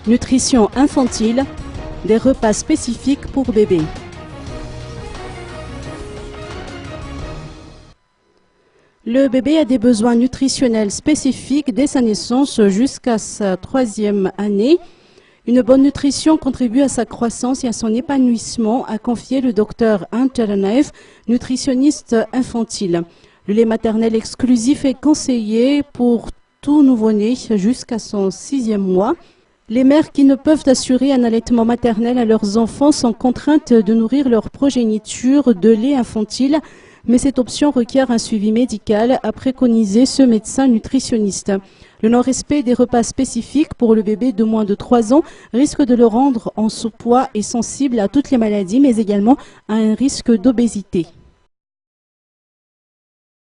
Nutrition infantile, des repas spécifiques pour bébés. Le bébé a des besoins nutritionnels spécifiques dès sa naissance jusqu'à sa 3e année. Une bonne nutrition contribue à sa croissance et à son épanouissement, a confié le docteur Antaranaev, nutritionniste infantile. Le lait maternel exclusif est conseillé pour tout nouveau-né jusqu'à son 6e mois. Les mères qui ne peuvent assurer un allaitement maternel à leurs enfants sont contraintes de nourrir leur progéniture de lait infantile, mais cette option requiert un suivi médical, a préconisé ce médecin nutritionniste. Le non-respect des repas spécifiques pour le bébé de moins de 3 ans risque de le rendre en sous-poids et sensible à toutes les maladies, mais également à un risque d'obésité.